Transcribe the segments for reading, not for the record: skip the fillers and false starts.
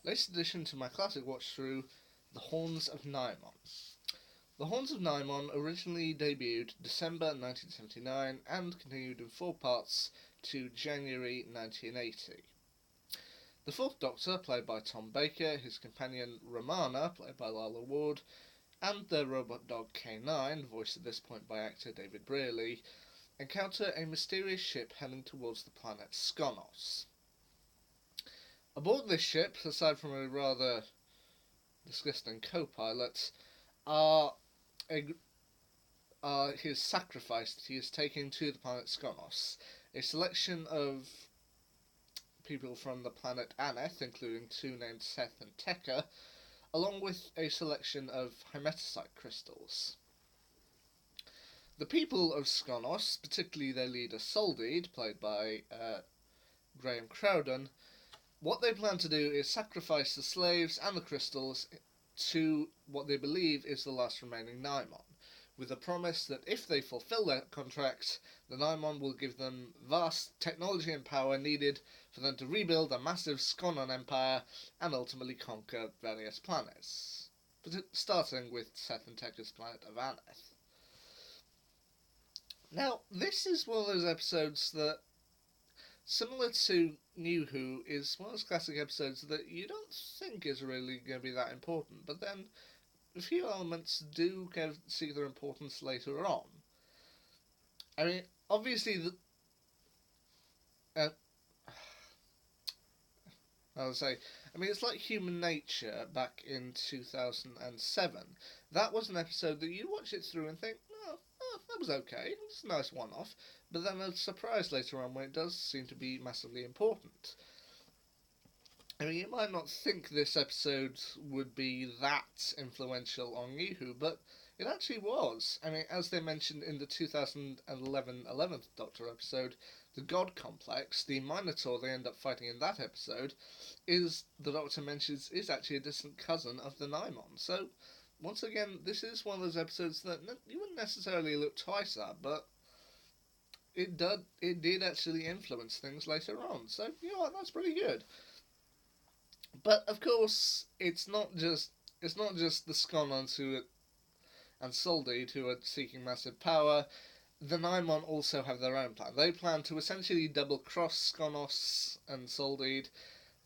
latest addition to my classic watch through, The Horns of Nimon. The Horns of Nimon originally debuted December 1979 and continued in 4 parts to January 1980. The Fourth Doctor, played by Tom Baker, his companion Romana, played by Lila Ward, and their robot dog K9, voiced at this point by actor David Brearley, encounter a mysterious ship heading towards the planet Skonos. Aboard this ship, aside from a rather disgusting co-pilot, are, his sacrifice that he is taking to the planet Skonos. A selection of people from the planet Aneth, including two named Seth and Tekka, along with a selection of hematite crystals. The people of Skonos, particularly their leader Soldeed, played by Graham Crowden, what they plan to do is sacrifice the slaves and the crystals to what they believe is the last remaining Nimon, with the promise that if they fulfill their contract, the Nimon will give them vast technology and power needed for them to rebuild a massive Skonon empire and ultimately conquer various planets, starting with Seth and Tekka's planet of Aneth. Now, this is one of those episodes that, similar to New Who, is one of those classic episodes that you don't think is really going to be that important, but then a few elements do kind of see their importance later on. I mean, obviously, uh, it's like Human Nature back in 2007. That was an episode that you watch it through and think, that was okay, it's a nice one off, but then a surprise later on when it does seem to be massively important. I mean, you might not think this episode would be that influential on New Who, but it actually was. I mean, as they mentioned in the 2011 11th Doctor episode, the God Complex, the Minotaur they end up fighting in that episode, is, the Doctor mentions, is actually a distant cousin of the Nimon. So, once again, this is one of those episodes that you wouldn't necessarily look twice at, but it did actually influence things later on. So, you know what, that's pretty good. But of course, it's not just the Skonons and Soldeed who are seeking massive power. The Nimon also have their own plan. They plan to essentially double cross Skonos and Soldeed.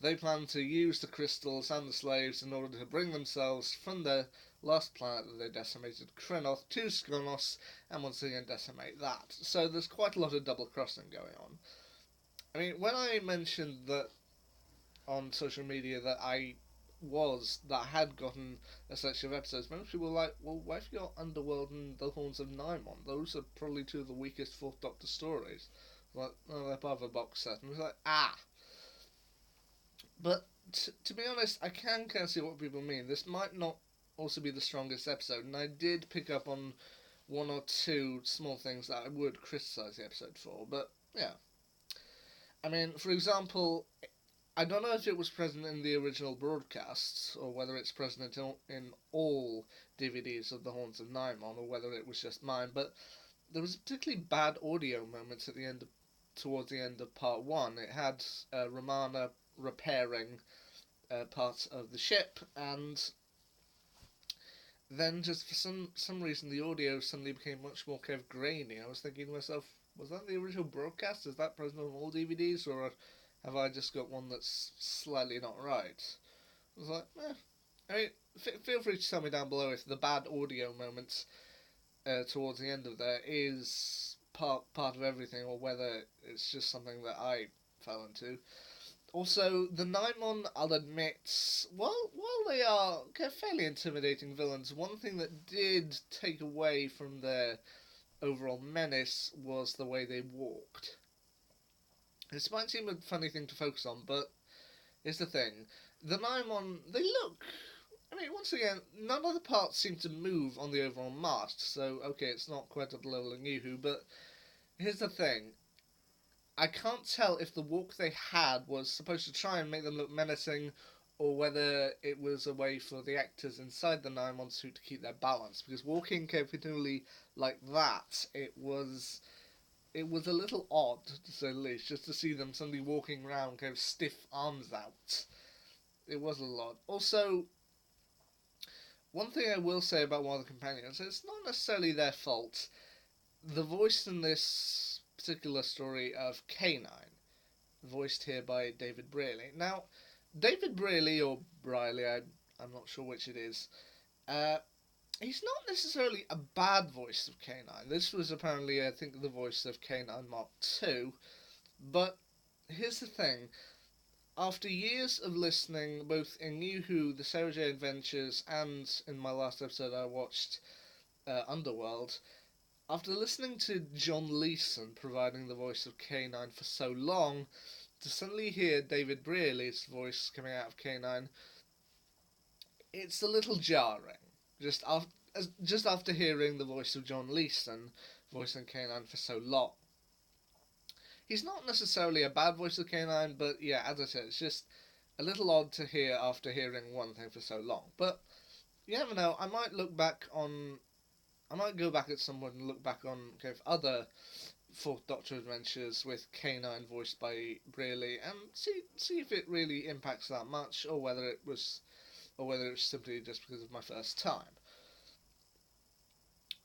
They plan to use the crystals and the slaves in order to bring themselves from their last planet that they decimated, Krenoth, to Skonos, and once again decimate that. So there's quite a lot of double crossing going on. I mean, when I mentioned that on social media that I had gotten a selection of episodes, most people were like, well, why have you got Underworld and The Horns of Nimon? Those are probably two of the weakest Fourth Doctor stories. Like, oh, they're part of a box set. And I was like, ah. But to be honest, I can kind of see what people mean. This might not also be the strongest episode, and I did pick up on one or two small things that I would criticise the episode for, but yeah. I mean, for example, I don't know if it was present in the original broadcasts or whether it's present in all DVDs of The Horns of Nimon or whether it was just mine, but there was a particularly bad audio moment at the end towards the end of part one. It had Romana repairing parts of the ship, and then just for some reason the audio suddenly became much more kind of grainy. I was thinking to myself, was that the original broadcast? Is that present on all DVDs, or have I just got one that's slightly not right? I was like, I mean, feel free to tell me down below if the bad audio moments towards the end of there is part of everything, or whether it's just something that I fell into. Also, the Nimon, I'll admit, while they are fairly intimidating villains, one thing that did take away from their overall menace was the way they walked. This might seem a funny thing to focus on, but here's the thing. The Nimon, they look... I mean, once again, none of the parts seem to move on the overall mast, so, okay, it's not quite at the level of New Who, but here's the thing. I can't tell if the walk they had was supposed to try and make them look menacing, or whether it was a way for the actors inside the Nimon suit to keep their balance, because walking continually like that, it was a little odd, to say the least, just to see them suddenly walking around kind of stiff arms out. It was a lot. Also, one thing I will say about one of the companions, it's not necessarily their fault. The voice in this particular story of Canine, voiced here by David Brearley. Now, David Brearley, or Briley, I'm not sure which it is, uh, he's not necessarily a bad voice of Canine. This was apparently, I think, the voice of Canine Mark II. But here's the thing. After years of listening, both in New Who, The Sarah J. Adventures, and in my last episode I watched Underworld, after listening to John Leeson providing the voice of K9 for so long, to suddenly hear David Brearley's voice coming out of K9, it's a little jarring. Just after hearing the voice of John Leeson voicing K9 for so long. He's not necessarily a bad voice of K9, but yeah, as I said, it's just a little odd to hear after hearing one thing for so long. But you never know, I might go back at some point and look back on kind of other Fourth Doctor adventures with K9 voiced by Brearley and see if it really impacts that much, or whether it was simply just because of my first time.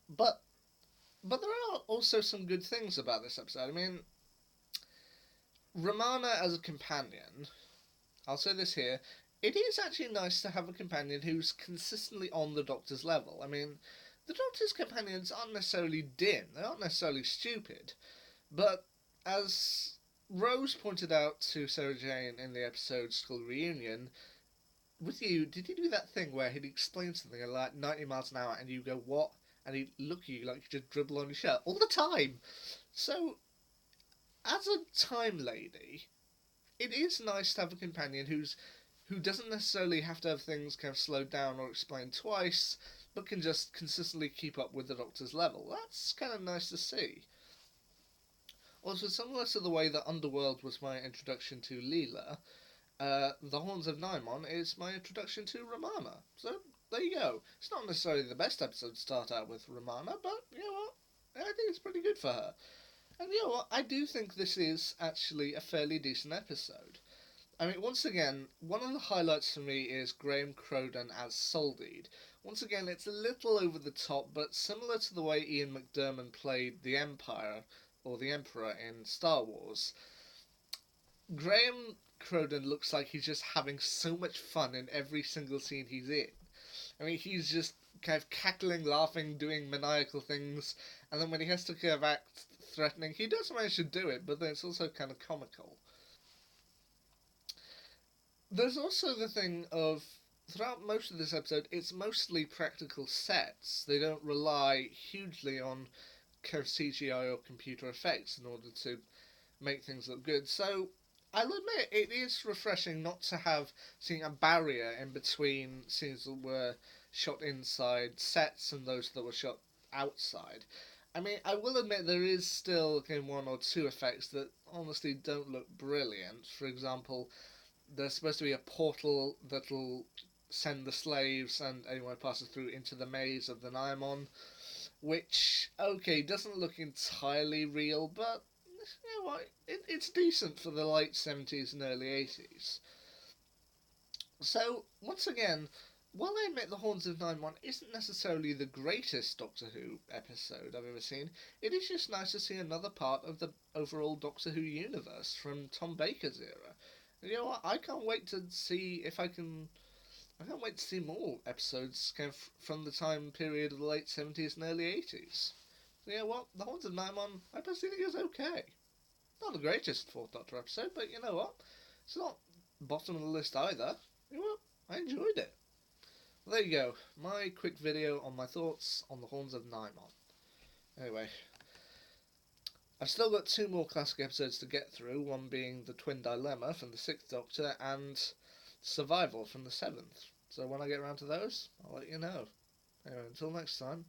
But there are also some good things about this episode. I mean, Romana as a companion, I'll say this here, it is actually nice to have a companion who's consistently on the Doctor's level. I mean, the Doctor's companions aren't necessarily dim, they aren't necessarily stupid, but as Rose pointed out to Sarah Jane in the episode School Reunion, with you, did he do that thing where he'd explain something at like 90 miles an hour and you go, what? And he'd look at you like you just dribble on your shirt all the time. So, as a time lady, it is nice to have a companion who doesn't necessarily have to have things kind of slowed down or explained twice, but can just consistently keep up with the Doctor's level. That's kind of nice to see. Also, similar to the way that Underworld was my introduction to Leela, The Horns of Nimon is my introduction to Romana. So, there you go. It's not necessarily the best episode to start out with Romana, but you know what? I think it's pretty good for her. And you know what? I do think this is actually a fairly decent episode. I mean, once again, one of the highlights for me is Graham Crowden as Soldeed. Once again, it's a little over the top, but similar to the way Ian McDiarmid played the Empire, or the Emperor in Star Wars, Graham Crowden looks like he's just having so much fun in every single scene he's in. I mean, he's just kind of cackling, laughing, doing maniacal things, and then when he has to kind of act threatening, he does manage to do it, but then it's also kind of comical. There's also the thing of, throughout most of this episode, it's mostly practical sets. They don't rely hugely on kind of CGI or computer effects in order to make things look good. So, I'll admit, it is refreshing not to have seeing a barrier in between scenes that were shot inside sets and those that were shot outside. I mean, I will admit there is still kind of one or two effects that honestly don't look brilliant. For example, there's supposed to be a portal that'll send the slaves and anyone who passes through into the maze of the Nimon, which, okay, doesn't look entirely real, but you know what, it's decent for the late 70s and early 80s. So, once again, while I admit The Horns of Nimon isn't necessarily the greatest Doctor Who episode I've ever seen, it is just nice to see another part of the overall Doctor Who universe from Tom Baker's era. You know what? I can't wait to see more episodes kind of from the time period of the late 70s and early 80s. So you know what? The Horns of Nimon, I personally think is okay. Not the greatest Fourth Doctor episode, but you know what? It's not bottom of the list either. You know what? I enjoyed it. Well, there you go. My quick video on my thoughts on the Horns of Nimon. Anyway, I've still got two more classic episodes to get through, one being The Twin Dilemma from the 6th Doctor and Survival from the 7th. So when I get around to those, I'll let you know. Anyway, until next time,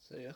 see ya.